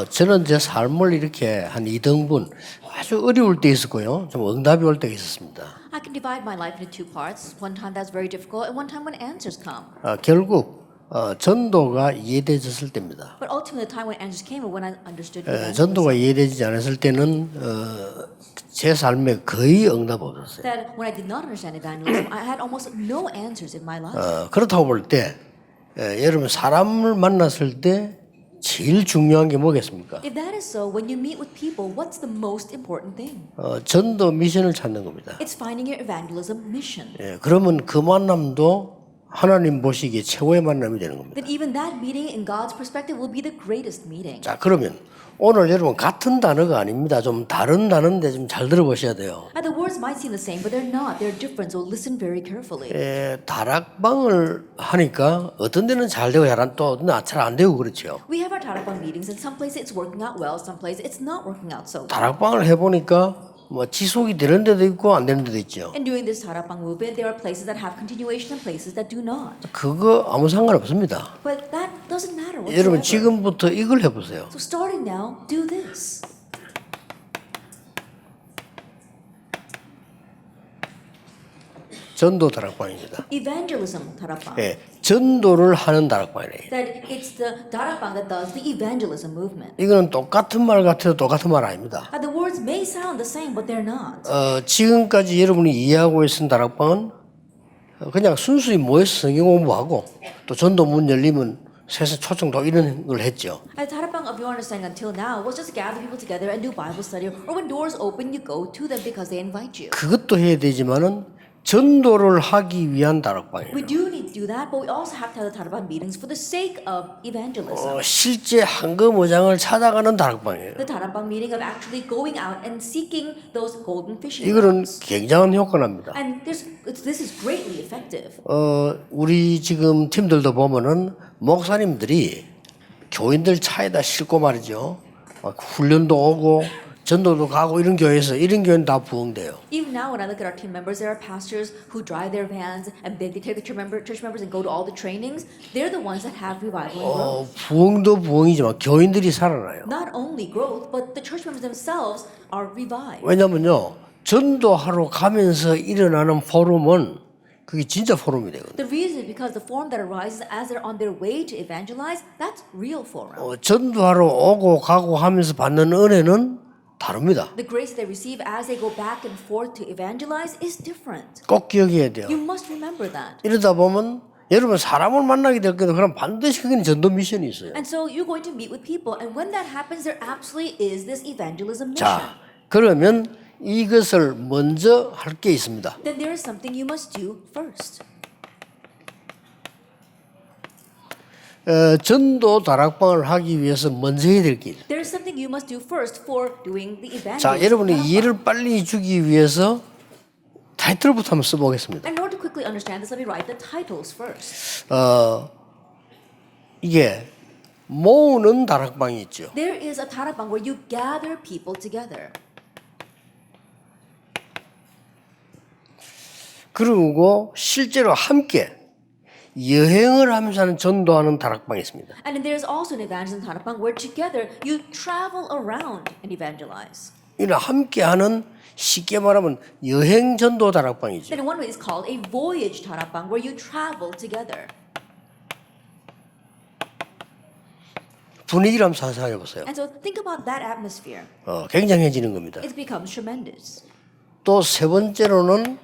저는 제 삶을 이렇게 한 2등분 아주 어려울 때 있었고요. 좀 응답이 올 때가 있었습니다. I can divide my life into two parts. One time that's very difficult, and one time when answers come. 결국 전도가 이해되졌을 때입니다. But ultimately, the time when answers came or when I understood 전도가 evangelism. 이해되지 않았을 때는 제 삶에 거의 응답 없었어요. That when I did not understand evangelism, I had almost no answers in my life. 그렇다고 볼 때 여러분 사람을 만났을 때 제일 중요한 게 뭐겠습니까? If that is so, when you meet with people, what's the most important thing? 전도 미션을 찾는 겁니다. It's finding your evangelism mission. 그러면 그 만남도 하나님 보시기에 최고의 만남이 되는 겁니다. That even that meeting in God's perspective will be the greatest meeting. 자, 그러면 오늘 여러분 같은 단어가 아닙니다. 좀 다른 단어인데 좀 잘 들어보셔야 돼요. The words might seem the same, but they're not. They're different, so listen very carefully. 다락방을 하니까 어떤 데는 잘 되고 또 잘 안 되고 그렇죠. We have our Tarapang meetings, and some places it's working out well, some places it's not working out so well. 다락방을 해보니까 뭐 지속이 되는 데도 있고 안 되는 데도 있죠. And during this Tarapang movement, there are places that have continuation and places that do not. 그거 아무 상관없습니다. But that doesn't matter 여러분 whatsoever. 지금부터 이걸 해보세요. So starting now, do this. 전도 다락방입니다. Evangelism Tarapang. 전도를 하는 다락방이에요. That it's the Tarapang that does the evangelism movement. 이거는 똑같은 말 같아도 똑같은 말 아닙니다. The words may sound the same, but they're not. 지금까지 여러분이 이해하고 있는 다락방은 그냥 순수히 모여서 성경 공부하고 또 전도 문 열리면 세상 초청도 이런 걸 했죠. As Tarapang of your understanding until now was just gather people together and do Bible study, or when doors open, you go to them because they invite you. 그것도 해야 되지만은 전도를 하기 위한 다락방이에요. We do need to do that, but we also have to have the Tarapang meetings for the sake of evangelism. 실제 황금어장을 찾아가는 다락방이에요. The Tarapang meeting of actually going out and seeking those golden fishing 이거는 grounds. 굉장한 효과가 납니다. And this is greatly effective. 우리 지금 팀들도 보면은 목사님들이 교인들 차에다 싣고 말이죠. 막 훈련도 오고 전도도 가고 이런 교회에서 이런 교회는 다 부흥돼요. Even now, when I look at our team members, there are pastors who drive their vans and they take the church members and go to all the trainings. They're the ones that have revival and growth. 부흥도 부흥이지만 교인들이 살아나요. Not only growth, but the church members themselves are revived. 왜냐면요, 전도하러 가면서 일어나는 포럼은 그게 진짜 포럼이 되거든요. The reason is because the forum that arises as they're on their way to evangelize, that's real forum. 전도하러 오고 가고 하면서 받는 은혜는 다릅니다. The grace they receive as they go back and forth to evangelize is different. 꼭 기억해야 돼요. You must remember that. 이러다 보면 여러분 사람을 만나게 될 거예요. 그럼 반드시 그게 전도 미션이 있어요. And so you're going to meet with people, and when that happens, there absolutely is this evangelism mission. 자, 그러면 이것을 먼저 할 게 있습니다. Then there is something you must do first. 전도 다락방을 하기 위해서 먼저 해야 될 게 있어요. There is something you must do first for doing the evangelism. 자, 여러분이 이해를 빨리 주기 위해서 타이틀부터 한번 써보겠습니다. In order to quickly understand this, let me write the titles first. 이게 모으는 다락방이 있죠. There is a tarapang where you gather people together. 그리고 실제로 함께 여행을 하면서 하는 전도하는 다락방이 있습니다. And then there is also an evangelism tarapang where together you travel around and evangelize. 이는 함께하는 쉽게 말하면 여행 전도 다락방이죠. Then one way is called a voyage tarapang where you travel together. 분위기를 한번 상상해 보세요. And so think about that atmosphere. 굉장해지는 겁니다. It becomes tremendous. 또 세 번째로는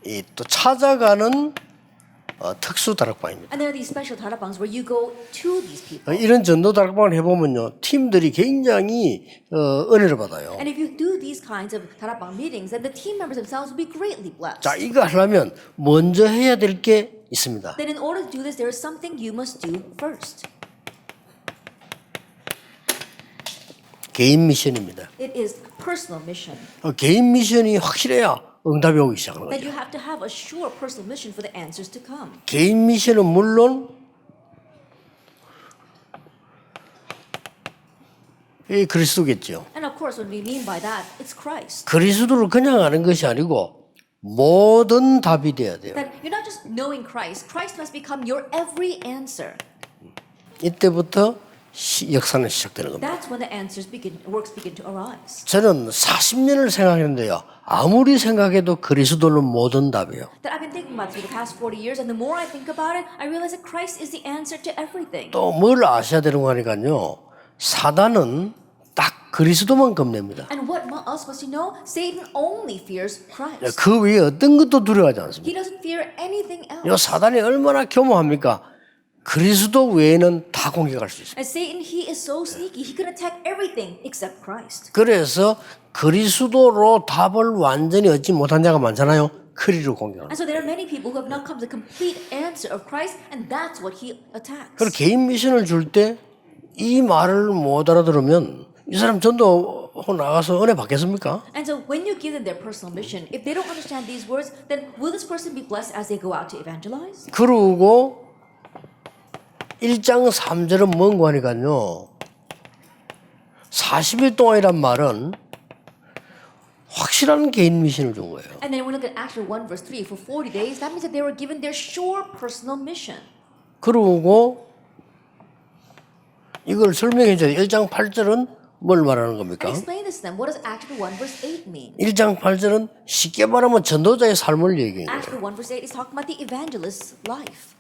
이 또 찾아가는 특수 다락방입니다. And there are these special tarapangs where you go to these people. 이런 전도 다락방을 해보면요, 팀들이 굉장히 은혜를 받아요. And if you do these kinds of tarapang meetings, then the team members themselves will be greatly blessed. 자, 이거 하려면 먼저 해야 될 게 있습니다. Then in order to do this, there is something you must do first. 개인 미션입니다. It is personal mission. 개인 미션이 확실해야 응답이 오기 시작하는 That 거죠. you have to have a sure personal mission for the answers to come. 개인 미션은 물론 이 그리스도겠죠. And of course, what we mean by that, it's Christ. 그리스도를 그냥 아는 것이 아니고 모든 답이 돼야 돼요. That you're not just knowing Christ. Christ must become your every answer. 이때부터 역사는 시작되는 겁니다. That's when the works begin to arise. 저는 40년을 생각했는데요. 아무리 생각해도 그리스도는 모든 답이에요. That I've been thinking about for the past 40 years, and the more I think about it, I realize that Christ is the answer to everything. 또 뭘 아셔야 되는 거 하니까요. 사단은 딱 그리스도만 겁냅니다. And what else must you know? Satan only fears Christ. 그 외에 어떤 것도 두려워하지 않습니다. He doesn't fear anything else. 요 사단이 얼마나 교모합니까? 그리스도 외에는 다 공격할 수 있어요. And Satan, he is so sneaky. He can attack everything except Christ. 그래서 그리스도로 답을 완전히 얻지 못한 자가 많잖아요. 그리로 공격합니다. And so there are many people who have not come to the complete answer of Christ, and that's what he attacks. 그리고 개인 미션을 줄 때 이 말을 못 알아들으면 이 사람 전도하고 나가서 은혜 받겠습니까? And so when you give them their personal mission, if they don't understand these words, then will this person be blessed as they go out to evangelize? 그러고 1장 3절은 뭔고 하니까요. 40일 동안이란 말은 확실한 개인 미션을 준 거예요. And then when we look at Acts 1 verse 3, for 40 days, that means that they were given their sure personal mission. 그러고 이걸 설명해 줘요. 1장 8절은 뭘 말하는 겁니까? And explain this to them. What does Acts 1 verse 8 mean? 1장 8절은 쉽게 말하면 전도자의 삶을 얘기해요. Acts 1 verse 8 is talking about the evangelist's life.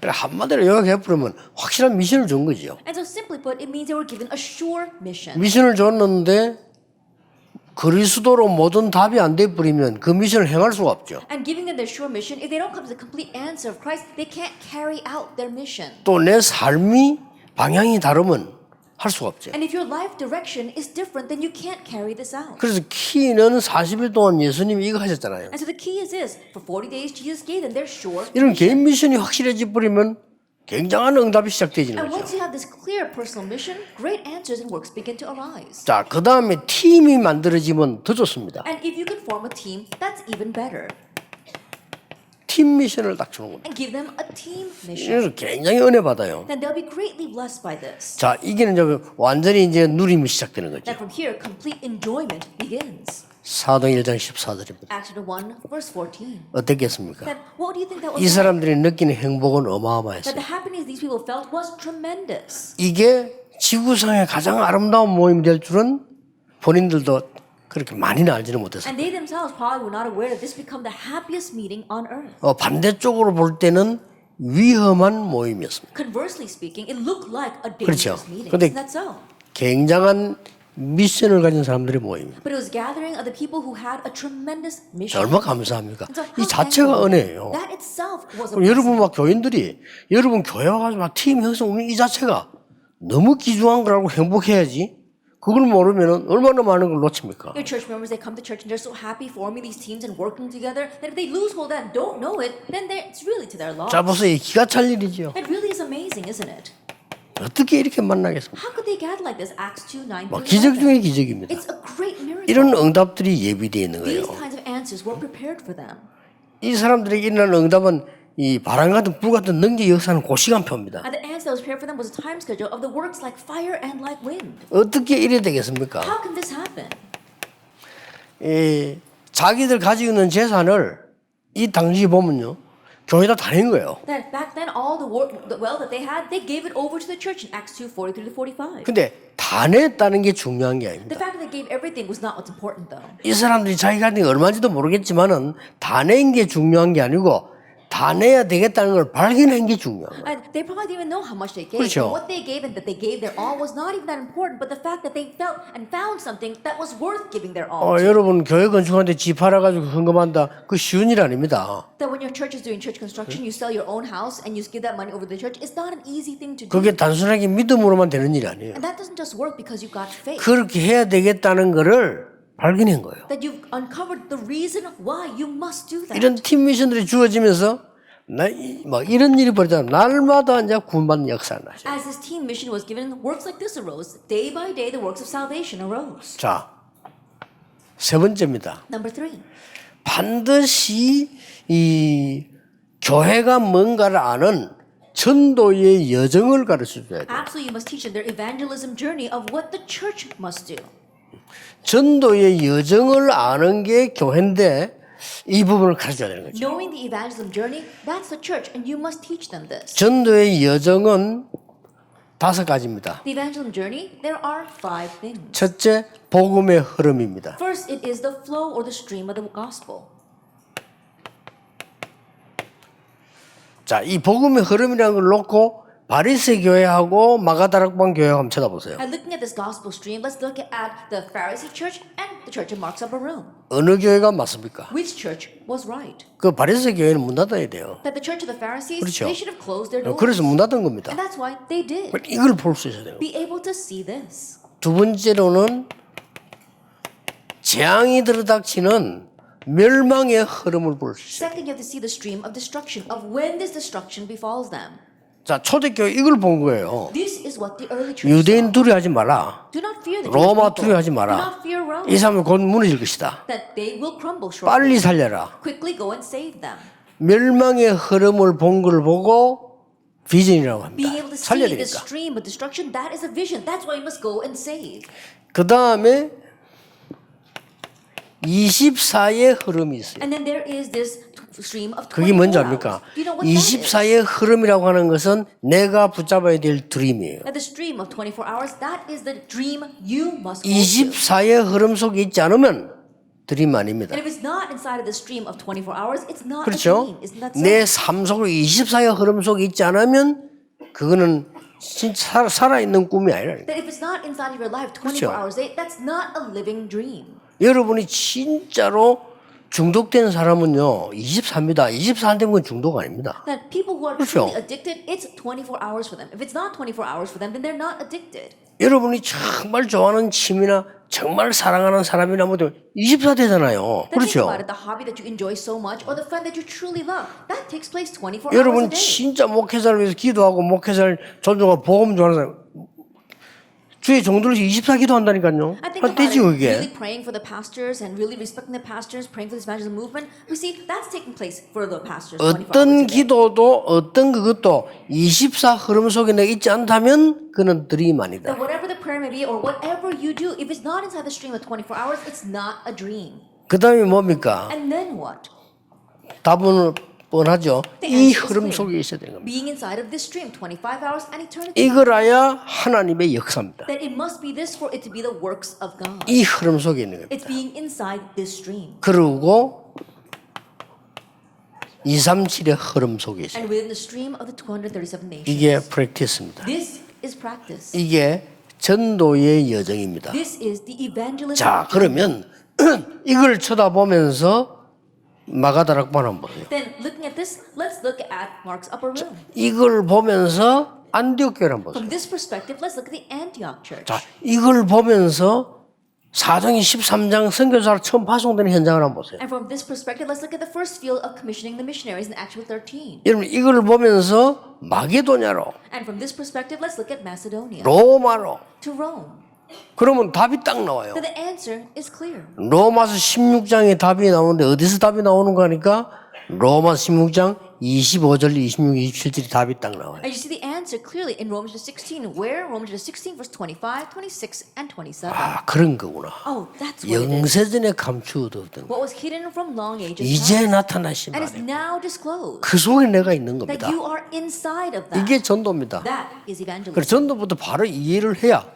한마디로 요약해 버리면 확실한 미션을 준 거죠. And so simply put, it means they were given a sure mission. 미션을 줬는데 그리스도로 모든 답이 안 돼 버리면 그 미션을 행할 수가 없죠. And giving them their sure mission, if they don't come to the complete answer of Christ, they can't carry out their mission. 또 내 삶이 방향이 다르면 할 수가 없죠. And if your life direction is different, then you can't carry this out. 그래서 키는 40일 동안 예수님이 이거 하셨잖아요. And so the key is this: for 40 days, Jesus gave them their sure. 이런 개인 미션이 확실해져 버리면 굉장한 응답이 시작되지는 And once 거죠. you have this clear personal mission, great answers and works begin to arise. 자, 그 다음에 팀이 만들어지면 더 좋습니다. And if you can form a team, that's even better. 팀 미션을 딱 주는 겁니다. And give them a team mission. 그래서 굉장히 은혜 받아요. Then they'll be greatly blessed by this. 자, 이게 이제 완전히 이제 누림이 시작되는 거죠. That from here, complete enjoyment begins. 사도행 1장 14절입니다. Acts 1 verse 14. 어떻겠습니까? Then what do you think that was 이 like? 사람들이 느끼는 행복은 That 어마어마했어요. the happiness these people felt was tremendous. 이게 지구상의 가장 아름다운 모임이 될 줄은 본인들도 그렇게 많이는 알지는 못했어요. And they themselves probably were not aware that this become the happiest meeting on earth. 반대쪽으로 볼 때는 위험한 모임이었습니다. Conversely speaking, it looked like a 그렇죠. dangerous meeting. 근데 Isn't that so? 굉장한 미션을 가진 사람들의 모임입니다. But it was gathering of the people who had a tremendous mission. 얼마나 감사합니까? And so 이 how 자체가 thankful. 은혜예요. That itself was a 그럼 여러분 막 교인들이 여러분 교회 와가지고 막 팀 형성하는 이 자체가 너무 귀중한 거라고 행복해야지. 그걸 모르면 얼마나 많은 걸 놓칩니까? Your church members, they come to church and they're so happy forming these teams and working together that if they lose hold of that and don't know it, then it's really to their loss. 자, 벌써 이 기가 찰 일이죠. It really is amazing, isn't it? 어떻게 이렇게 만나겠습니까? How could they gather like this? Acts 2, 9 막 through 기적 11. 중의 기적입니다. It's a great miracle. 이런 응답들이 예비되어 있는 These 거예요. kinds of answers were prepared for them. 이 사람들에게 일어나는 응답은 이 바람 같은 불 같은 능력 역사는 그 시간표입니다. And the answer that was prepared for them was a time schedule of the works like fire and like wind. 어떻게 이래 되겠습니까? How can this happen? 자기들 가지고 있는 재산을 이 당시 보면요. 교회다 다 낸 거예요. That back then all the wealth that they had, they gave it over to the church in Acts 2, 43 to 45. 근데 다 냈다는 게 중요한 게 The 아닙니다. fact that they gave everything was not what's important though. 이 사람들이 자기가 가진 게 얼마인지도 모르겠지만은 다 낸 게 중요한 게 아니고 다 내야 되겠다는 걸 발견한 게 중요한 거예요. And they probably didn't even know how much they gave. 그렇죠. And what they gave and that they gave their all was not even that important, but the fact that they felt and found something that was worth giving their all. to. 여러분 교회 건축하는데 집 팔아가지고 헌금한다. 그 쉬운 일 아닙니다. That when your church is doing church construction, you sell your own house and you give that money over to the church. It's not an easy thing to do. 그게 단순하게 믿음으로만 되는 일이 아니에요. And that doesn't just work because you got faith. 그렇게 해야 되겠다는 거를 발견한 거예요. That you've uncovered the reason why you must do that. 이런 팀 미션들이 주어지면서 막 이런 일이 벌어지면 날마다 이제 구원받는 역사를 하죠. As this team mission was given, works like this arose. Day by day, the works of salvation arose. 자, 세 번째입니다. Number 3. 반드시 이 교회가 뭔가를 아는 전도의 여정을 가르쳐 줘야 돼요. Absolutely, you must teach them their evangelism journey of what the church must do. 전도의 여정을 아는 게 교회인데 이 부분을 가르쳐야 되는 거죠. Knowing the evangelism journey, that's the church, and you must teach them this. 전도의 여정은 5가지입니다. The evangelism journey, there are 5 things. 첫째, 복음의 흐름입니다. First, it is the flow or the stream of the gospel. 자, 이 복음의 흐름이라는 걸 놓고 바리새 교회하고 마가다락방 교회하고 한번 쳐다보세요. And looking at this gospel stream, let's look at the Pharisee church and the church of Mark's upper room. 어느 교회가 맞습니까? Which church was right? 그 바리새 교회는 문 닫아야 돼요. That the church of the Pharisees, 그렇죠. they should have closed their doors. 그래서 문 닫은 겁니다. And that's why they did. 이걸 볼 수 있어야 돼요. Be able to see this. 두 번째로는 재앙이 들어닥치는 멸망의 흐름을 볼 수 있어요. Second, you have to see the stream of destruction, of when this destruction befalls them. 자, 초대교회 이걸 본 거예요. This is what the early church 유대인 saw. 두려워하지 마라. Do not fear the 로마 Jewish people. 두려워하지 Do 마라. not fear Rome. 이 사람은 곧 무너질 것이다. That they will crumble shortly. 빨리 살려라. Quickly go and save them. 멸망의 흐름을 본 걸 보고 비전이라고 합니다. Being able to 살려야 see the 되니까. stream of destruction, that is a vision. That's why you must go and save. 그 다음에 24의 흐름이 있어요. And then there is this stream of 24 그게 뭔지 hours. 압니까? Do you know what that is? 24의 흐름이라고 하는 것은 내가 붙잡아야 될 드림이에요. That the stream of 24 hours, that is the dream you must hold to. 24의 흐름 속에 있지 않으면 드림 아닙니다. And if it's not inside of the stream of 24 hours, it's not a 그렇죠? dream. Isn't that so? 내 삶 속에 24의 흐름 속에 있지 않으면 그거는 진짜 살아있는 꿈이 아니라. That if it's not inside of your life 24 그렇죠. hours a day, that's not a living dream. 여러분이 진짜로 중독된 사람은요 24입니다. 24 안 되면 그건 중독 아닙니다. That people who are 그렇죠. truly addicted, it's 24 hours for them. If it's not 24 hours for them, then they're not addicted. 여러분이 정말 좋아하는 취미나 정말 사랑하는 사람이나 뭐 24 되잖아요. Then think 그렇죠? about it, the hobby that you enjoy so much or the friend that you truly love. That takes place 24 hours a 여러분 day. 진짜 목회자를 위해서 기도하고 목회자를 존중하고 복음 좋아하는 사람 주의 종들로서 24 기도한다니까요. I think 안 about 되지 it, 그게. really praying for the pastors and really respecting the pastors, praying for this evangelism movement. We see that's taking place for the pastors 24 hours 어떤 a day. 기도도 어떤 그것도 24 흐름 속에 내가 있지 않다면 그는 드림 아니다. That whatever the prayer may be or whatever you do, if it's not inside the stream of 24 hours, it's not a dream. 그 다음에 뭡니까? And then what? 답은 뻔하죠. The 이 answer is 흐름 clear. 속에 있어야 되는 겁니다. Being inside of this stream, 25 hours and eternity. 이걸 알아야 하나님의 역사입니다. That it must be this for it to be the works of God. 이 흐름 속에 있는 겁니다. It's being inside this stream. 그리고 237의 흐름 속에 있어요. And within the stream of the 237 nations. 이게 프랙티스입니다. This is practice. 이게 전도의 여정입니다. This is the evangelism. 자, 그러면 이걸 쳐다보면서 마가다락방 한번 보세요. Then looking at this, let's look at Mark's upper room. 이걸 보면서 안디옥 교회를 한번 보세요. From this perspective, let's look at the Antioch church. 자, 이걸 보면서 4장 13장 선교사로 처음 파송되는 현장을 한번 보세요. And from this perspective, let's look at the first field of commissioning the missionaries in Acts 13. 여러분 이걸 보면서 마게도냐로 And from this perspective, let's look at Macedonia 로마로 to Rome. 그러면 답이 딱 나와요. So the answer is clear. 로마서 16장에 답이 나오는데 어디서 답이 나오는 거니까 로마서 16장 25절, 26, 27절이 답이 딱 나와요. And you see the answer clearly in Romans 16, where Romans 16, verse 25, 26, and 27. 아, 그런 거구나. Oh, that's what it is. 영세전에 감추어뒀던 What was hidden from long ages 이제 past 나타나신 and is 말이에요. now disclosed. 그 속에 내가 있는 That 겁니다. you are inside of that. 이게 전도입니다. That is evangelism. 그래서 전도부터 바로 이해를 해야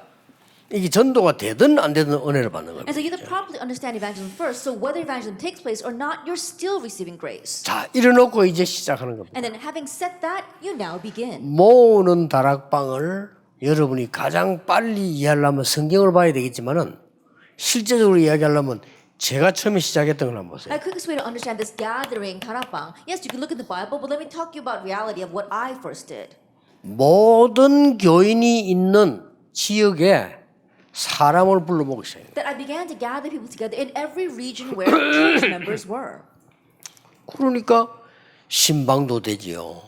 이게 전도가 되든 안 되든 은혜를 받는 And so you 겁니다. have to properly understand evangelism first. So whether evangelism takes place or not, you're still receiving grace. 자, 이래놓고 이제 시작하는 겁니다. And then having said that, you now begin. 모으는 다락방을 여러분이 가장 빨리 이해하려면 성경을 봐야 되겠지만은 실제적으로 이야기하려면 제가 처음에 시작했던 걸 한번 보세요. A quickest way to understand this gathering, Karapang, yes, you can look at the Bible, but let me talk to you about reality of what I first did. 모든 교인이 있는 지역에 사람을 불러보기 시작해요. That I began to gather people together in every region where church members were. 그러니까 신방도 되지요.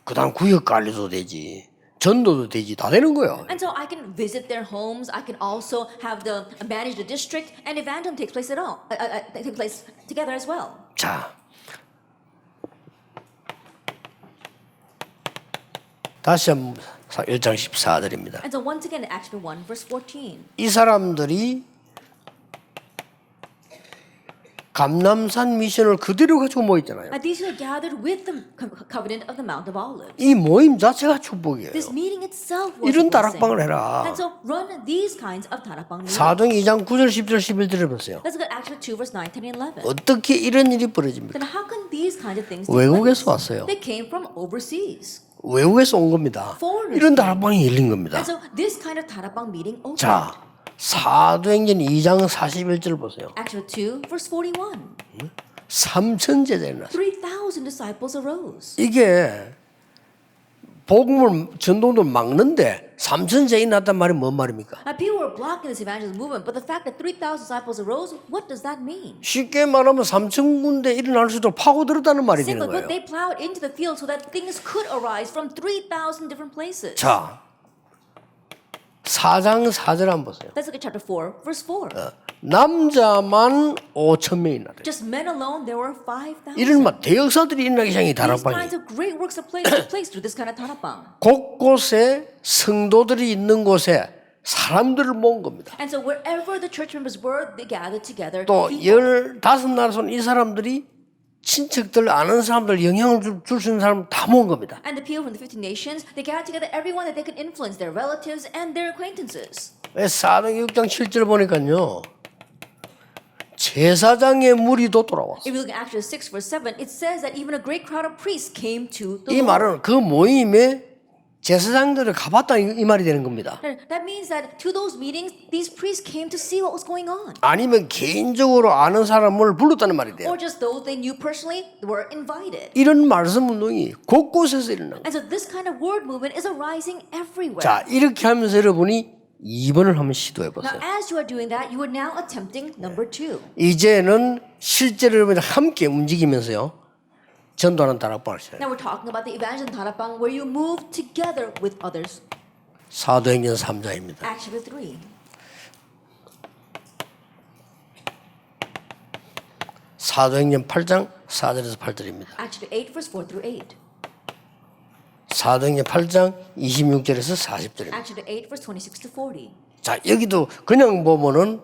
그다음 구역 관리도 되지. 전도도 되지. 다 되는 거예요. And so I can visit their homes. I can also have the manage the district, and evangelism takes place at all. Takes place together as well. 자, 다시 한번 1장 14절입니다. And so once again, in Acts 1, verse 14, 이 사람들이 감람산 미션을 그대로 가지고 모였잖아요. And these who are gathered with the covenant of the Mount of Olives. 이 모임 자체가 축복이에요. This meeting itself was 이런 a blessing. 다락방을 해라. And so run these kinds of 다락방 meetings. 사도행 2장 9절 10절 11절을 보세요. Let's look at Acts 2 verse 9, 10, and 11. 어떻게 이런 일이 벌어집니까? Then how can these kinds of things take 외국에서 place? 왔어요. They came from overseas. 외국에서 온 겁니다. 이런 다락방이 열린 겁니다. And so this kind of 다락방 meeting opened. 자, 사도행전 2장 41절 보세요. Acts 2 verse 41. 3천 제자가 일어났어요. 3,000 disciples arose. 이게 복음을 전도를 막는데 3천 제자가 났단 말이 뭔 말입니까? Now people were blocking this evangelist movement, but the fact that 3,000 disciples arose, what does that mean? 쉽게 말하면 3천 군데 일어날 수도 파고들었다는 말이 되는 Simply 거예요. put, they plowed into the field so that things could arise from 3,000 different places. 자, 4장 4절 한번 보세요. Let's look at chapter 4, verse 4. 남자만 5천 명이 나래요. Just men alone, there were 5,000. 이런 막 대역사들이 일어나기 시작이 These 다락방이. kinds of great works of took place through this kind of 다락방. 곳곳에 성도들이 있는 곳에 사람들을 모은 겁니다. And so wherever the church members were, they gathered together. 또 People- 15나라선 이 사람들이 친척들 아는 사람들 영향을 줄 수 있는 사람 다 모은 겁니다. And the people from the 50 nations, they gathered together everyone that they could influence, their relatives and their acquaintances. 사도행 6장 7절 보니까요. 제사장의 무리도 돌아왔어요. If you look at Acts 6 verse 7, it says that even a great crowd of priests came to the 이 Lord. 말은 그 모임에 제사장들을 가봤다 이 말이 되는 겁니다. That means that to those meetings, these priests came to see what was going on. 아니면 개인적으로 아는 사람을 불렀다는 말이 돼요. Or just those they knew personally were invited. 이런 말씀 운동이 곳곳에서 일어나고. And so this kind of word movement is arising everywhere. 자, 이렇게 하면서 여러분이 2번을 한번 시도해 Now, 보세요. as you are doing that, you are now attempting number 2. 이제는 실제로 여러분이 함께 움직이면서요. 전도하는 다락방을 시작해요. Now we're talking about the evangelism 다락방 where you move together with others. 사도행전 3장입니다. Acts 3. 사도행전 8장 4절에서 8절입니다. Acts 8 verse 4 through 8. 사도행전 8장 26절에서 40절입니다. Acts 8 verse 26 to 40. 자, 여기도 그냥 보면은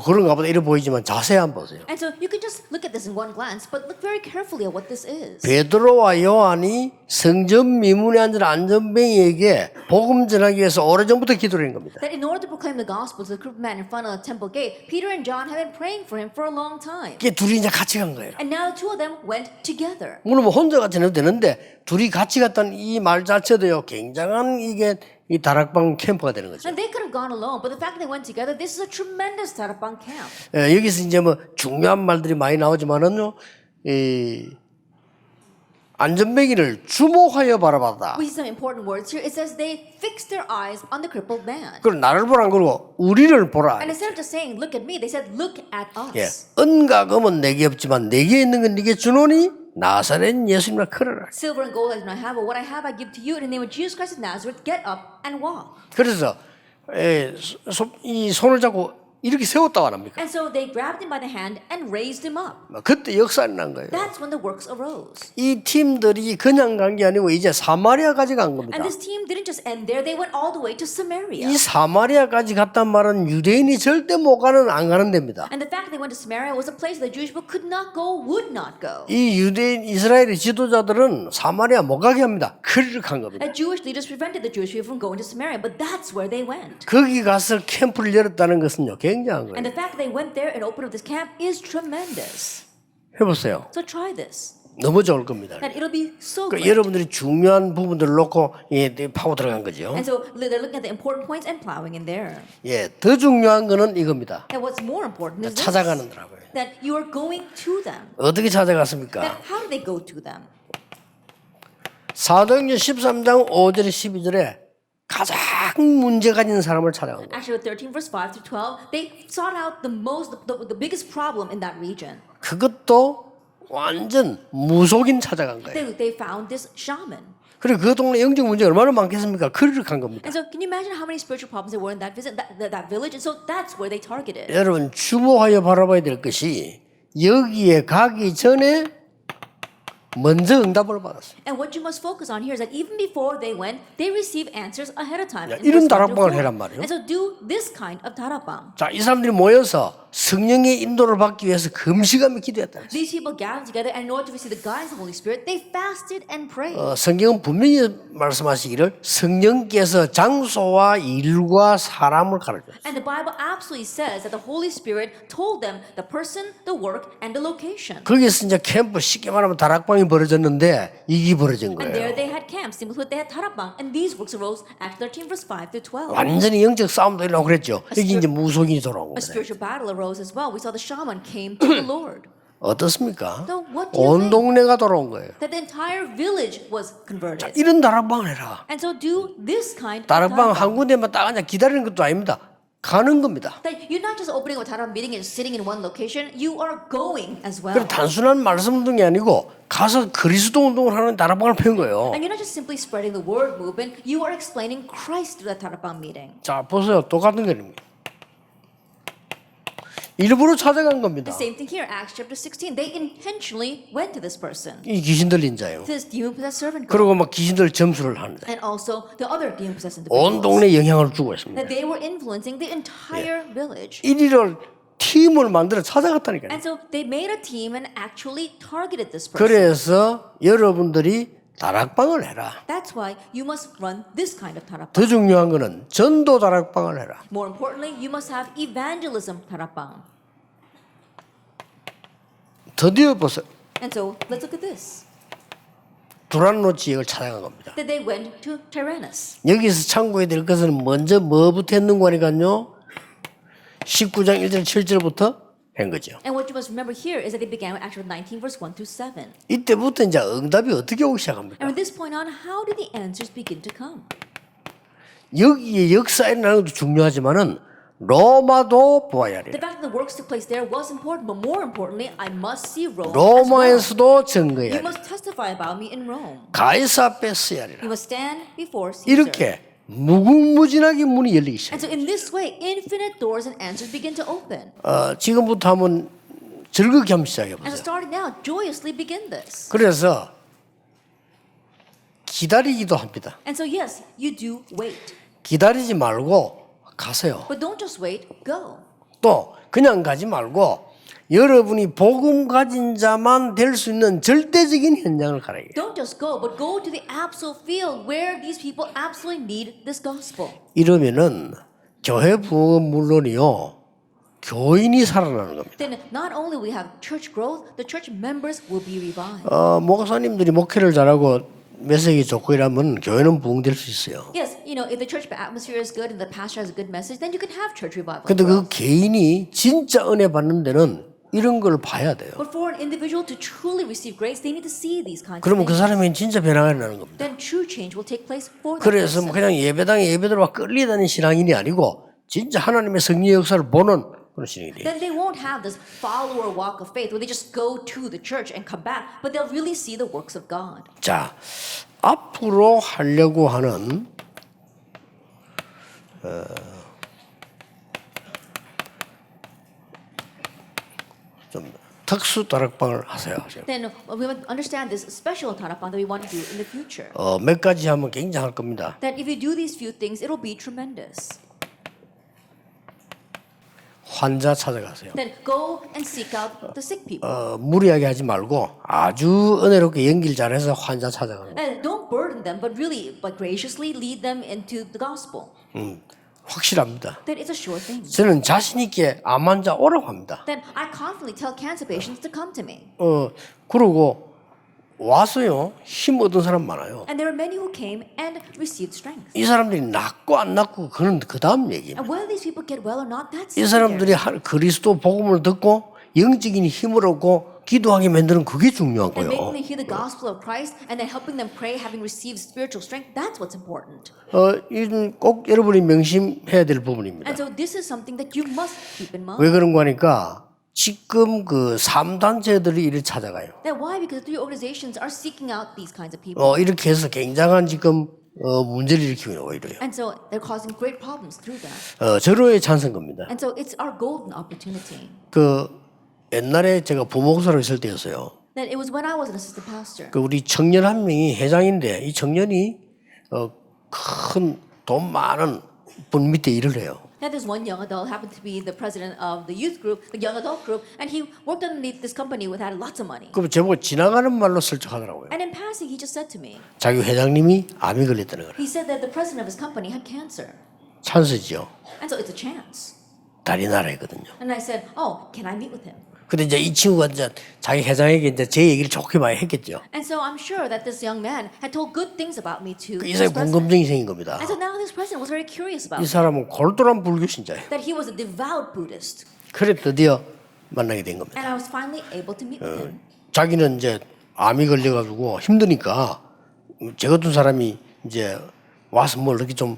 그런가 보다 이래 보이지만 자세히 한번 보세요. And so you can just look at this in one glance, but look very carefully at what this is. 베드로와 요한이 성전 미문에 앉은 안전뱅이에게 복음 전하기 위해서 오래전부터 기도를 한 겁니다. That in order to proclaim the gospel to the group of men in front of the temple gate, Peter and John had been praying for him for a long time. 이게 둘이 이제 같이 간 거예요. And now the two of them went together. 물론 뭐 혼자 같이 해도 되는데 둘이 같이 갔다는 이 말 자체도요 굉장한 이게 이 다락방 캠프가 되는 거죠. And they could have gone alone, but the fact that they went together, this is a tremendous 다락방 camp. 여기서 이제 뭐 중요한 말들이 많이 나오지만은요, 이 안전뱅이를 주목하여 바라봤다. We see some important words here. It says they fixed their eyes on the crippled man. 그걸 나를 보라 안 그러고 우리를 보라. And instead of just saying, look at me, they said, look at 예, us. 은과 금은 내게 없지만 내게 있는 건 네게 주노니 나사렛 예수님을 걸어라. Silver and gold I do not have, but what I have I give to you. In the name of Jesus Christ of Nazareth, get up and walk. 그래서 이 손을 잡고 이렇게 세웠다고 안 합니까? And so they grabbed him by the hand and raised him up. 그때 역사가 난 거예요. That's when the works arose. 이 팀들이 그냥 간 게 아니고 이제 사마리아까지 간 겁니다. And this team didn't just end there, they went all the way to Samaria. 이 사마리아까지 갔단 말은 유대인이 절대 못 가는 안 가는 데입니다. And the fact they went to Samaria was a place the Jewish people could not go, would not go. 이 유대인 이스라엘의 지도자들은 사마리아 못 가게 합니다. 그리를 간 겁니다. And Jewish leaders prevented the Jewish people from going to Samaria, but that's where they went. 거기 가서 캠프를 열었다는 것은요 굉장한 거예요. And the fact that they went there and opened up this camp is tremendous. 해보세요. So try this. 너무 좋을 겁니다. And it'll be so 그 great. 여러분들이 중요한 부분들을 놓고 파고 들어간 거죠. And so they're looking at the important points and plowing in there. 예, 더 중요한 거는 이겁니다. And what's more important is this, 찾아가는 거라고요. that you are going to them. 어떻게 찾아갔습니까? Then how do they go to them? 사도행전 13장 5절에 12절에 가장 문제가 있는 사람을 찾아간 거예요. Actually, 13 verse 5 through 12, they sought out the biggest problem in that region. 그것도 완전 무속인 찾아간 거예요. They found this shaman. 그리고 그 동네 영적 문제 얼마나 많겠습니까? 그를 간 겁니다. And so, can you imagine how many spiritual problems there were in that village? And so that's where they targeted. 여러분 주목하여 바라봐야 될 것이 여기에 가기 전에 먼저 응답을 받았어요. And what you must focus on here is that even before they went, they received answers ahead of time. 야, in 이런 verse 1 through 다락방을 4. 해란 말이에요. And so do this kind of 다락방. 자, 이 사람들이 모여서 성령의 인도를 받기 위해서 금식하며 기도했다. These people gathered together, and in order to receive the guidance of the Holy Spirit, they fasted and prayed. 성경은 분명히 말씀하시기를 성령께서 장소와 일과 사람을 가르쳐요. And the Bible absolutely says that the Holy Spirit told them the person, the work, and the location. 거기서 이제 캠프 쉽게 말하면 다락방이 벌어졌는데 이게 벌어진 And there 거예요. they had camps. Simply put, they had tarabang, and these works arose. Acts 13, verse 5 to 12. 완전히 영적 싸움도 일어나고 그랬죠. 여기 이제 무속인이 돌아온 A 거예요. spiritual battle arose as well. We saw the shaman came to the Lord. 어떻습니까? So what do you 온 think? 동네가 돌아온 거예요. That the entire village was converted. 이런 다락방을 해라. And so do this kind of 다락방 tarabang. 한 군데만 딱 앉아 기다리는 것도 아닙니다. 가는 겁니다. That you're not just opening a tarabang meeting and sitting in one location. You are going as well. 그럼 단순한 말씀 운동이 아니고 가서 그리스도 운동을 하는 다락방을 편 거예요. And you're not just simply spreading the word movement. You are explaining Christ through that tarabang meeting. 자 보세요. 똑같은 거입니다. 일부러 찾아간 겁니다. The same thing here, Acts chapter 16. They intentionally went to this person, 이 귀신 들린 자예요. this demon-possessed servant girl, 그리고 막 귀신들 점수를 하는데 and also the other demon-possessed 온 individuals. 동네 영향을 주고 있습니다. That they were influencing the entire village. 이리를 팀을 만들어 찾아갔다니까요. And so they made a team and actually targeted this person. 그래서 여러분들이 다락방을 해라. That's why you must run this kind of tarapang. 더 중요한 거는 전도 다락방을 해라. More importantly, you must have evangelism tarapang. 드디어 보세요. And so let's look at this. 두란노 지역을 찾아간 겁니다. That they went to Tyrannus. 여기서 참고해야 될 것은 먼저 뭐부터 했는 거니까요. 19장 1절 7절부터 한 거죠. And what you must remember here is that they began with Acts 19 verse 1 through 7. 이때부터 이제 응답이 어떻게 오기 시작합니까? And from this point on, how did the answers begin to come? 여기에 역사에 일어나는 것도 중요하지만은 로마도 보아야 The 돼요. fact that the works took place there was important, but more importantly, I must see Rome as well. 로마에서도 증거해야 You 돼요. must testify about me in Rome. 가이사 앞에 서야 You 돼요. must stand before Caesar. 이렇게 무궁무진하게 문이 열리기 시작해요. And so in this way, infinite doors and answers begin to open. 지금부터 한번 즐겁게 한번 시작해 And so 보세요. starting now, joyously begin this. 그래서 기다리기도 합니다. And so yes, you do wait. 기다리지 말고 가세요. But don't just wait, go. 또 그냥 가지 말고 여러분이 복음 가진 자만 될 수 있는 절대적인 현장을 가라. Don't just go, but go to the absolute field where these people absolutely need this gospel. 이러면은 교회 부흥은 물론이요. 교인이 살아나는 겁니다. Then not only we have church growth, the church members will be revived. 목사님들이 목회를 잘하고 메시지 좋고 이러면 교회는 부흥될 수 있어요. Yes, you know, if the church atmosphere is good and the pastor has a good message, then you can have church revival. 근데 그 개인이 진짜 은혜 받는 데는 이런 걸 봐야 돼요. But for an individual to truly receive grace, they need to see these kinds of 그러면 그 things. 사람이 진짜 변화가 일어나는 겁니다. Then true change will take place for that 그래서 person. 뭐 그냥 예배당에 예배대로 막 끌리다니는 신앙인이 아니고 진짜 하나님의 성령 역사를 보는 그런 신앙이 돼요. Then they won't have this follower walk of faith where they just go to the church and come back, but they'll really see the works of God. 자, 앞으로 하려고 하는 좀 특수 다락방을 하세요. Then we must understand this special tarapang that we want to do in the future. 몇 가지 하면 굉장할 겁니다. That if you do these few things, it'll be tremendous. 환자 찾아가세요. Then go and seek out the sick people. 무리하게 하지 말고 아주 은혜롭게 연기를 잘해서 환자 찾아가는 거예요. And don't burden them, but really, but graciously lead them into the gospel. 확실합니다. Then it's a sure thing. 저는 자신 있게 암 환자 오라고 합니다. Then I confidently tell cancer patients to come to me. 그러고 와서요 힘 얻은 사람 많아요. And there are many who came and received strength. 이 사람들이 낫고 안 낫고 그는 그 다음 얘기입니다. And whether these people get well or not, that's 이 사람들이 그리스도 복음을 듣고 영적인 힘을 얻고 기도하게 만드는 그게 중요한 and making 거예요. them hear the gospel of Christ and then helping them pray, having received spiritual strength. That's what's important. 이건 꼭 여러분이 명심해야 될 부분입니다. And so this is something that you must keep in mind. 왜 그런 거 하니까 지금 그 3단체들이 이를 찾아가요. Then why? Because three organizations are seeking out these kinds of people. 이렇게 해서 굉장한 지금 문제를 일으키고 있는 오히려요. And so they're causing great problems through that. 절호의 찬성 겁니다. And so it's our golden opportunity. 그 옛날에 제가 부목사로 있을 때였어요. Then it was when I was an assistant pastor. 그 우리 청년 한 명이 회장인데 이 청년이 큰 돈 많은 분 밑에 일을 해요. And there's one young adult happened to be the president of the youth group, the young adult group, and he worked underneath this company with had lots of money. 그럼 저보고 지나가는 말로 슬쩍 하더라고요. And in passing, he just said to me, 자기 회장님이 암이 걸렸다는 거예요. he said that the president of his company had cancer. 찬스죠. And so it's a chance. 다른 나라거든요. And I said, oh, can I meet with him? 근데 이제 이 친구가 이제 자기 회장에게 이제 제 얘기를 좋게 많이 했겠죠. And so I'm sure that this young man had told good things about me to 이 this 사람이 president. 궁금증이 생긴 겁니다. And so now this president was very curious about 이 me, 사람은 골똘한 불교 신자예요. that he was a devout Buddhist. 그래 드디어 만나게 된 겁니다. And I was finally able to meet with him. 자기는 이제 암이 걸려가지고 힘드니까 저 같은 사람이 이제 와서 뭘 이렇게 좀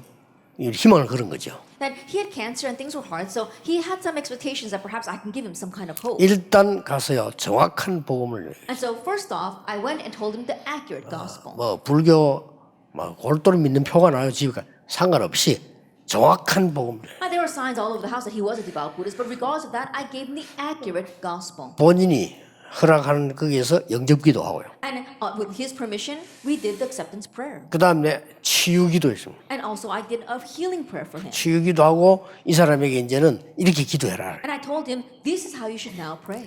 희망을 걸은 거죠. That he had cancer and things were hard, so he had some expectations that perhaps I can give him some kind of hope. 일단 가서요 정확한 복음을 And so first off, I went and told him the accurate gospel. 뭐 불교 막 골똘히 믿는 표가 나요 집에 상관없이 정확한 복음. There were signs all over the house that he was a devout Buddhist, but regardless of that, I gave him the accurate gospel. 본인이 허락하는 거기에서 영접기도 하고요. And with his permission, we did the acceptance prayer. 그 다음에 치유기도 했습니다. And also I did a healing prayer for him. 치유기도 하고 이 사람에게 이제는 이렇게 기도해라. And I told him, this is how you should now pray.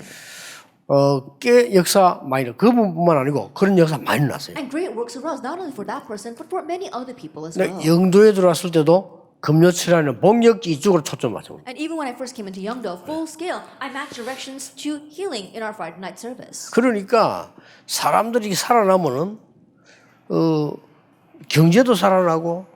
꽤 역사 많이 나. 그분뿐만 아니고 그런 역사 많이 났어요. And great works arose, not only for that person, but for many other people as 근데 well. 영도에 들어왔을 때도 금요칠하는 복력기 이쪽으로 초점 맞춰. And even when I first came into Yeongdo, full scale, I matched directions to healing in our Friday night service. 그러니까 사람들이 살아나면은 경제도 살아나고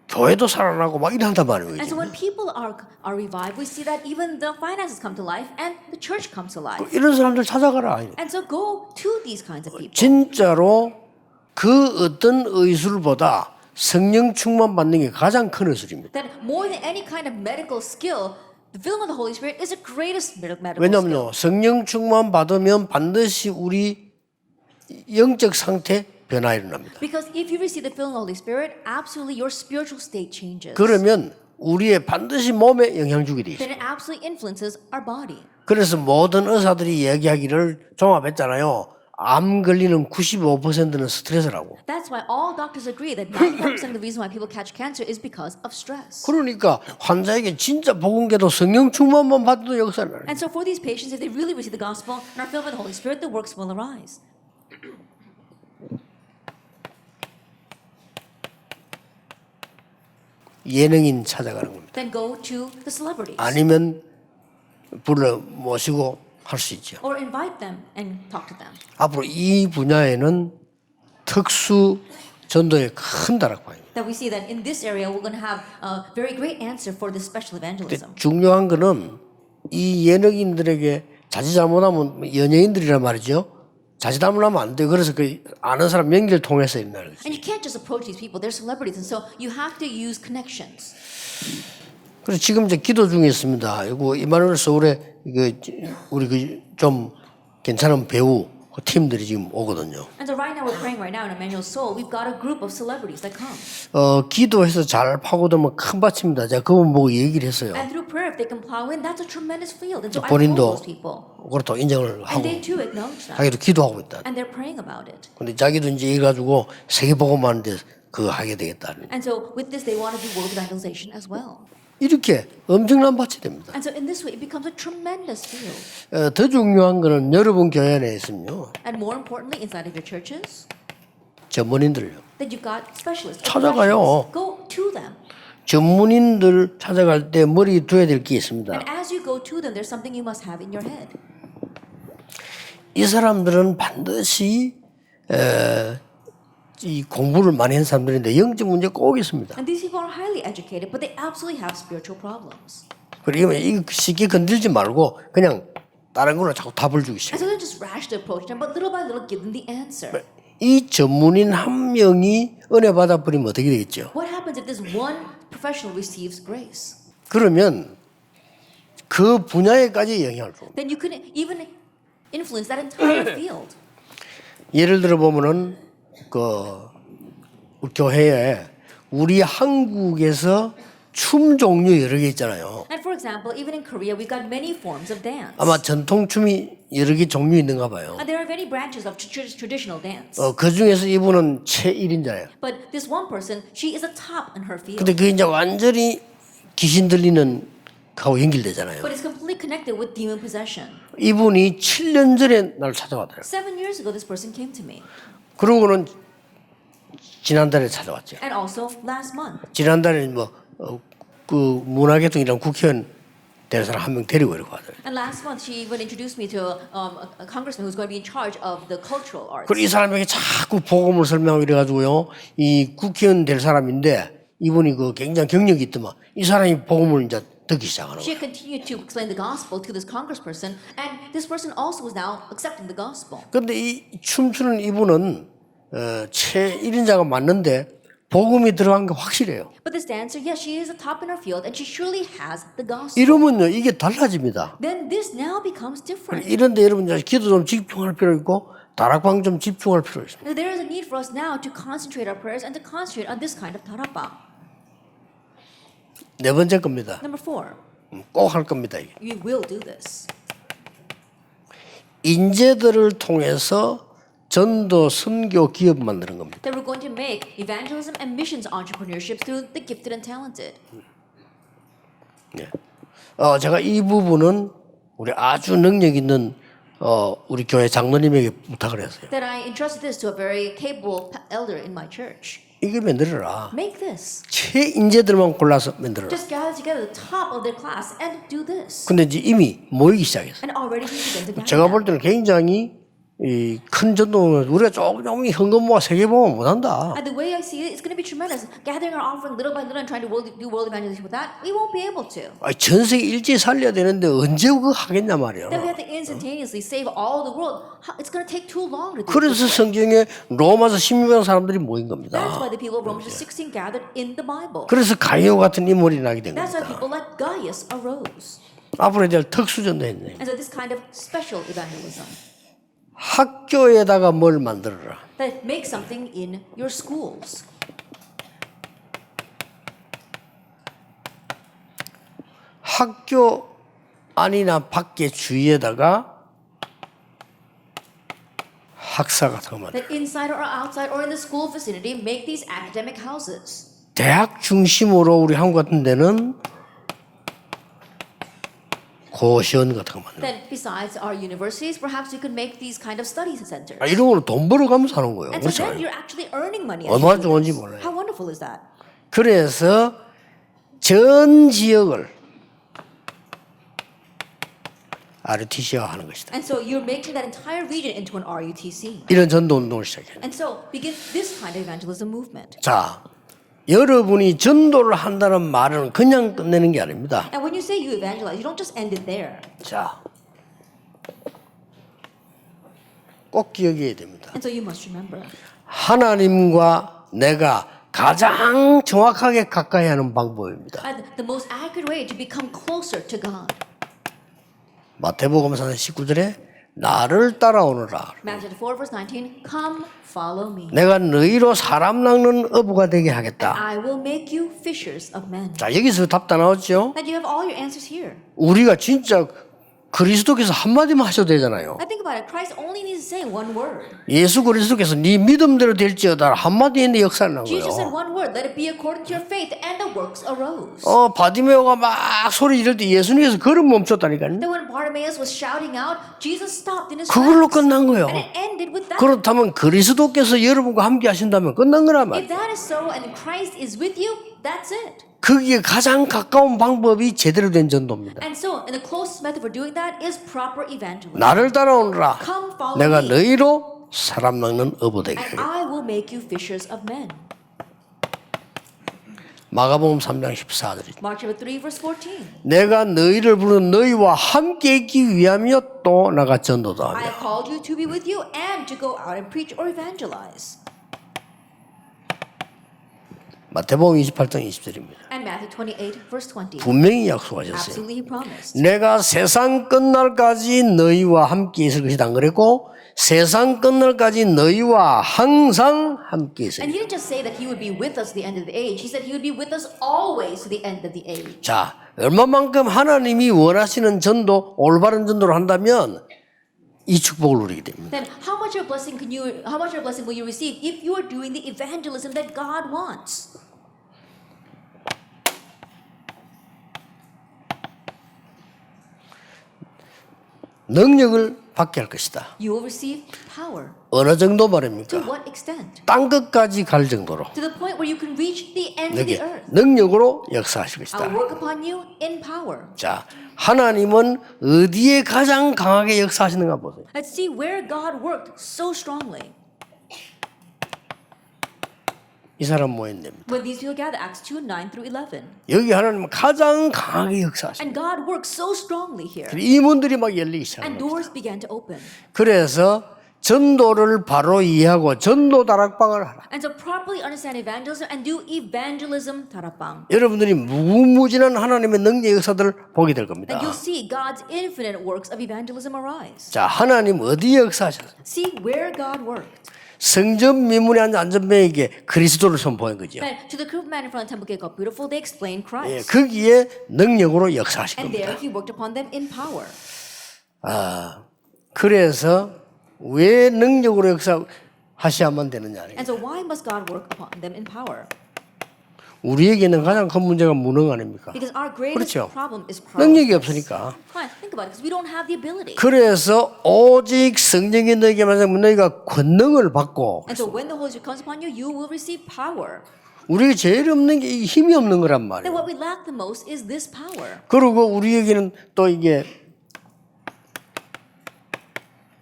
교회도 살아나고 막 이런단 말이에요. And so when people are revived, we see that even the finances come to life and the church comes to life. 이런 사람들 찾아가라. And so go to these kinds of people. 진짜로 그 어떤 의술보다 성령 충만 받는 게 가장 큰 의술입니다. That more than any kind of medical skill, the filling of the Holy Spirit is the greatest medical skill. 왜냐면요, 성령 충만 받으면 반드시 우리 영적 상태 변화 일어납니다. Because if you receive the filling of the Holy Spirit, absolutely your spiritual state changes. 그러면 우리의 반드시 몸에 영향 주게 돼 있어요. Then it absolutely influences our body. 그래서 모든 의사들이 얘기하기를 종합했잖아요. 암 걸리는 95%는 스트레스라고. That's why all doctors agree that 95% of the reason why people catch cancer is because of stress. 그러니까 환자에게 진짜 복음계도 성령 충만만 받아도 역사를 나요. And so for these patients, if they really receive the gospel and are filled with the Holy Spirit, the works will arise. 예능인 찾아가는 겁니다. Then go to the celebrities. 아니면 불러 모시고 할 수 있죠. Or invite them and talk to them. 앞으로 이 분야에는 특수 전도의 큰 다락방입니다. That we see that in this area we're going to have a very great answer for this special evangelism. 중요한 거는 이 예능인들에게 자칫 잘못하면 연예인들이란 말이죠. 자칫 잘못하면 안 돼요. 그래서 그 아는 사람 연결 통해서 있는 거죠. And you can't just approach these people. They're celebrities, and so you have to use connections. 그래서 지금 이제 기도 중에 있습니다. 이거 이마누엘 서울에 이거 우리 그 좀 괜찮은 배우 팀들이 지금 오거든요. And so right now we're praying right now in Emmanuel Seoul. We've got a group of celebrities that come. 기도해서 잘 파고들면 큰 밭입니다. 제가 그분 보고 얘기를 했어요. And through prayer, if they can plow in, that's a tremendous field. And so I told 본인도 those people, 그렇다고 인정을 and 하고 they too acknowledge that, 자기도 기도하고 있다. and they're praying about it. 근데 자기도 이제 이래가지고 세계복음하는데 그거 하게 되겠다. And so with this, they want to do world evangelization as well. 이렇게 엄청난 밭이 됩니다. And so in this way, it becomes a tremendous field. 더 중요한 거는 여러분 교회 안에 있으면요. And more importantly, inside of your churches, 전문인들요. that you've got specialists. 찾아가요. professionals. Go to them. 전문인들 찾아갈 때 머리 두어야 될 게 있습니다. And as you go to them, there's something you must have in your head. 이 사람들은 반드시 이 공부를 많이 한 사람들인데 영적 문제 꼭 있습니다. And these people are highly educated, but they absolutely have spiritual problems. 그리고 이거 쉽게 건들지 말고 그냥 다른 걸로 자꾸 답을 주기 And 시작해요. so they're just rash to approach them, but little by little give them the answer. 이 전문인 한 명이 은혜 받아버리면 어떻게 되겠죠? What happens if this one professional receives grace? 그러면 그 분야에까지 영향을 줍니다. Then you can even influence that entire field. 예를 들어 보면은 그 교회에 우리 한국에서 춤 종류 여러 개 있잖아요. And for example, even in Korea, we've got many forms of dance. 아마 전통 춤이 여러 개 종류 있는가 봐요. And there are many branches of traditional dance. 그 중에서 이분은 최 1인자예요. But this one person, she is a top in her field. 근데 그게 이제 완전히 귀신 들리는 하고 연결되잖아요. But it's completely connected with demon possession. 이분이 7년 전에 나를 찾아왔더라고요. 7 years ago, this person came to me. 그러고는 지난달에 찾아왔죠. And also last month. 지난달에 그 문화계통이랑 국회의원 될 사람 한 명 데리고 이러고 하더라고요. And last month, she even introduced me to a congressman who's going to be in charge of the cultural arts. 그리고 이 사람에게 자꾸 복음을 설명하고 이래가지고요. 이 국회의원 될 사람인데 이분이 그 굉장히 경력이 있더만 이 사람이 복음을 이제 듣기 시작하는 She 거예요. had continued to explain the gospel to this congressperson, and this person also was now accepting the gospel. 그런데 이 춤추는 이분은 최 1인자가 맞는데 복음이 들어간 게 확실해요. But this dancer, yes, she is a top in her field, and she surely has the gospel. 이러면요 이게 달라집니다. Then this now becomes different. 이런데 여러분 이제 기도 좀 집중할 필요 있고 다락방 좀 집중할 필요 있습니다. There is a need for us now to concentrate our prayers and to concentrate on this kind of tarapa. 네 번째 겁니다. Number 4, 꼭 할 겁니다. 이게. you will do this. 인재들을 통해서 전도 선교 기업 만드는 겁니다. That we're going to make evangelism and missions entrepreneurship through the gifted and talented. 네. 제가 이 부분은 우리 아주 능력 있는 우리 교회 장로님에게 부탁을 했어요. That I entrusted this to a very capable elder in my church. 이게 만들어라. Make this. 최인재들만 골라서 만들어라. Just gather together the top of their class and do this. 근데 이제 이미 모이기 시작했어요. And already he began to gather. 제가 볼 때는 굉장히 이 큰 전도는 우리가 조금 현금 모아 세계 보면 못한다. And the way I see it, it's going to be tremendous. Gathering our offering little by little and trying to do world evangelism with that, we won't be able to. 전 세계 일제히 살려야 되는데 언제 그거 하겠냐 말이야. Then we have to instantaneously save all the world. It's going to take too long to do. 그래서 성경에 로마서 16명 사람들이 모인 겁니다. That's why the people of Romans 16 gathered in the Bible. 그래서 가이오 같은 인물이 나게 된 That's why 겁니다. people like Gaius arose. 앞으로 될 특수전도 했네. And so this kind of special evangelism. 학교에다가 뭘 만들어라. That make something in your schools. 학교 안이나 밖에 주위에다가 학사 같은 거 만들어. That inside or outside or in the school vicinity, make these academic houses. 대학 중심으로 우리 한국 같은 데는 고시원 같은 거 만들어. Then besides our universities, perhaps you could make these kind of study centers. 이런 거는 돈 벌어가면서 하는 거예요. And so then 그렇잖아요. you're actually earning money. as 얼마나 you do 좋은지 this. 몰라요. How wonderful is that? 그래서 전 지역을 RUTC화 하는 것이다. And so you're making that entire region into an RUTC. 이런 전도 운동을 시작해요. And so begin this kind of evangelism movement. 자, 여러분이 전도를 한다는 말은 그냥 끝내는 게 아닙니다. And when you say you evangelize, you don't just end it there. 자, 꼭 기억해야 됩니다. And so you must remember. 하나님과 내가 가장 정확하게 가까이 하는 방법입니다. And the most accurate way to become closer to God. 마태복음 4장 19절에 나를 따라오너라. Matthew 4 verse 19, come follow me. 내가 너희로 사람 낚는 어부가 되게 하겠다. I will make you fishers of men. 자, 여기서 답 다 나왔죠? And you have all your answers here. 우리가 진짜 그리스도께서 한마디만 하셔도 되잖아요. I think about it. Christ only needs to say one word. 예수 그리스도께서 네 믿음대로 될지어다 한마디에 내 역사를 난 Jesus said 거예요. one word, let it be according to your faith, and the works arose. 바디메오가 막 소리 지를 때 예수님께서 걸음 멈췄다니까요. Then when Bartimaeus was shouting out, Jesus stopped in his 그걸로 tracks. 끝난 거예요. And it ended with that. 그렇다면 그리스도께서 여러분과 함께 하신다면 끝난 거란 If 말이에요. that is so and Christ is with you, that's it. 거기에 가장 가까운 방법이 제대로 된 전도입니다. And so, and the closest method for doing that is proper evangelism. 나를 따라오너라. Come follow 내가 me, 너희로 사람 낚는 어부 되게 and 하겠다. I will make you fishers of men. 마가복음 3장 14절이죠. Mark chapter 3 verse 14. 내가 너희를 부른 너희와 함께 있기 위함이여 또 나가 전도도 I 하며. have called you to be with you and to go out and preach or evangelize. 마태복음 28장 20절입니다. And Matthew 28 verse 20. 분명히 약속하셨어요. Absolutely he promised. 내가 세상 끝날까지 너희와 함께 있을 것이다 안 그랬고 세상 끝날까지 너희와 항상 함께 있을 And 것이다. he didn't just say that he would be with us to the end of the age. He said he would be with us always to the end of the age. 자, 얼마만큼 하나님이 원하시는 전도, 올바른 전도를 한다면 이 축복을 누리게 됩니다. Then how much of a blessing will you receive if you are doing the evangelism that God wants? 능력을 받게 할 것이다. You will receive power. 어느 정도 To 말입니까? what extent? 땅 끝까지 갈 정도로 To the point where you can reach the end of 여기 the earth. 능력으로 역사하실 I'll 것이다. work upon you in power. 자, 하나님은 어디에 가장 강하게 역사하시는가 보세요. Let's see where God worked so strongly. 이 사람 모였답니다. When these people gather, Acts 2, 9 through 11. 여기 하나님은 가장 강하게 역사하십니다. And God worked so strongly here. 이 문들이 막 열리기 And 시작합니다. doors began to open. 그래서 전도를 바로 이해하고 전도 다락방을 하라. And so properly understand evangelism and do evangelism tarapang. 여러분들이 무궁무진한 하나님의 능력 역사들을 보게 될 겁니다. And you'll see God's infinite works of evangelism arise. 자, 하나님 어디에 역사하셨어요? See where God worked. 성전 미문에 앉은 안전병에게 그리스도를 선포한 거죠. And to the group man in front of the temple gate called Beautiful, they explained 예, Christ. 거기에 능력으로 역사하실 And 겁니다. there he worked upon them in power. 그래서 왜 능력으로 역사하셔야만 되느냐? And so why must God work upon them in power? 우리에게는 가장 큰 문제가 무능 아닙니까? Because our greatest 그렇죠. problem is 능력이 power. 없으니까. Fine, think about it. Because we don't have the ability. 그래서 오직 성령이 너에게만 하면 너희가 권능을 받고 And so when the Holy Spirit comes upon you, you will receive power. 우리가 제일 없는 게 이 힘이 없는 거란 Then 말이에요. what we lack the most is this power. 그리고 우리에게는 또 이게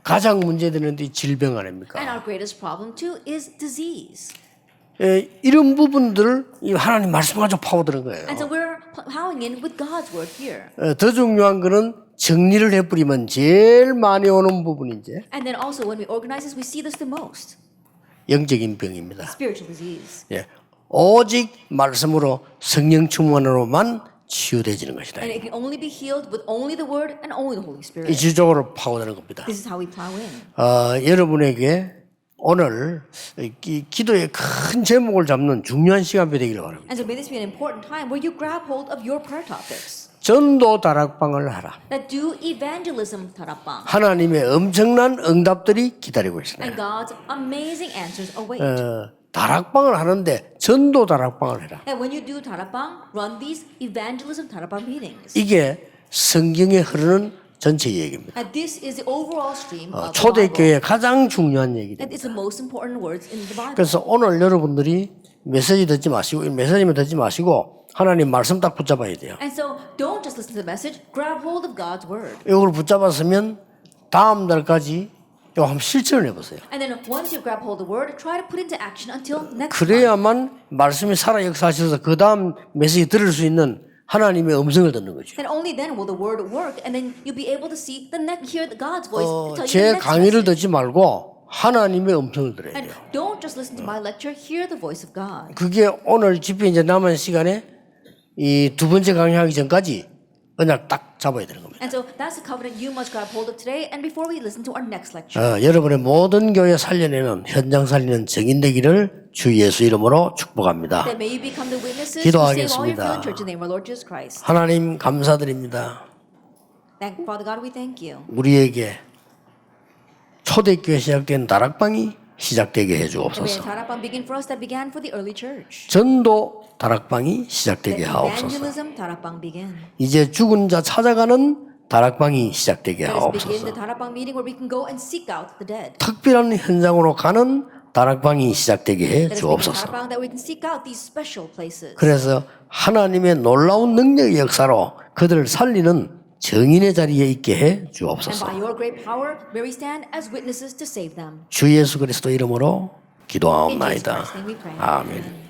가장 문제되는 게 질병 And 아닙니까? our greatest problem too is disease. 이런 부분들을 이 하나님 말씀 가지고 파고드는 거예요. And so we're plowing in with God's word here. 더 중요한 거는 정리를 해버리면 제일 많이 오는 부분이 이제 And then also when we organize this, we see this the most. 영적인 병입니다. Spiritual disease. 예, 오직 말씀으로 성령 충만으로만 치유되지는 것이다. And it can only be healed with only the word and only the Holy 이 Spirit. 지적으로 파고드는 겁니다. This is how we plow in. 여러분에게 오늘 기도의 큰 제목을 잡는 중요한 시간이 되기를 바랍니다. And so may this be an important time where you grab hold of your prayer topics. 전도 다락방을 하라. That do evangelism tarapang. 하나님의 엄청난 응답들이 기다리고 And 있습니다. God's amazing answers await. 다락방을 하는데 전도 다락방을 해라. And when you do tarapang, run these evangelism tarapang meetings. 이게 성경에 흐르는 전체 얘기입니다. And this is the overall stream of the Bible. 초대교회의 가장 중요한 얘기입니다. And it's the most important words in the Bible. 그래서 오늘 여러분들이 메시지 듣지 마시고 메시지만 듣지 마시고 하나님 말씀 딱 붙잡아야 돼요. And so don't just listen to the message, grab hold of God's word. 이걸 붙잡았으면 다음 달까지 이거 한번 실천을 해보세요. And then once you grab hold of the word, try to put into action until next month. 그래야만 말씀이 살아 역사하셔서 그 다음 메시지 들을 수 있는 하나님의 음성을 듣는 거죠. And only then will the word work, and then you'll be able to see the next, hear God's voice to tell you the 제 next 강의를 message. 듣지 말고 하나님의 음성을 들어야 And 돼요. don't just listen to my lecture, hear the voice of God. 그게 오늘 집회 이제 남은 시간에 이 두 번째 강의하기 전까지 그냥 딱 잡아야 되는 겁니다. And so that's the covenant you must grab hold of today and before we listen to our next lecture. 여러분의 모든 교회 살려내는 현장 살리는 증인 되기를 주 예수 이름으로 축복합니다. That may you become the witnesses who save all your 기도하겠습니다. fallen church in the name of our Lord Jesus Christ. 하나님 감사드립니다. Father God, we thank you. 우리에게 초대교회 시작된 다락방이 시작되게 May 해주옵소서. tarapang begin for us that began for the early church. 전도 다락방이 시작되게 Let 하옵소서. evangelism tarapang begin. 이제 죽은 자 찾아가는 다락방이 시작되게 Let us begin 하옵소서. the tarapang meeting where we can go and seek out the dead. 특별한 현장으로 가는 다락방이 시작되게 해 Let us begin the 주옵소서. tarapang that we can seek out these special places. 그래서 하나님의 놀라운 능력의 역사로 그들을 살리는 정인의 자리에 있게 해 And 주옵소서. by your great power, may we stand as witnesses to save them. 주 예수 그리스도 이름으로 In Jesus 기도하옵나이다. Christ's name we pray. 아멘.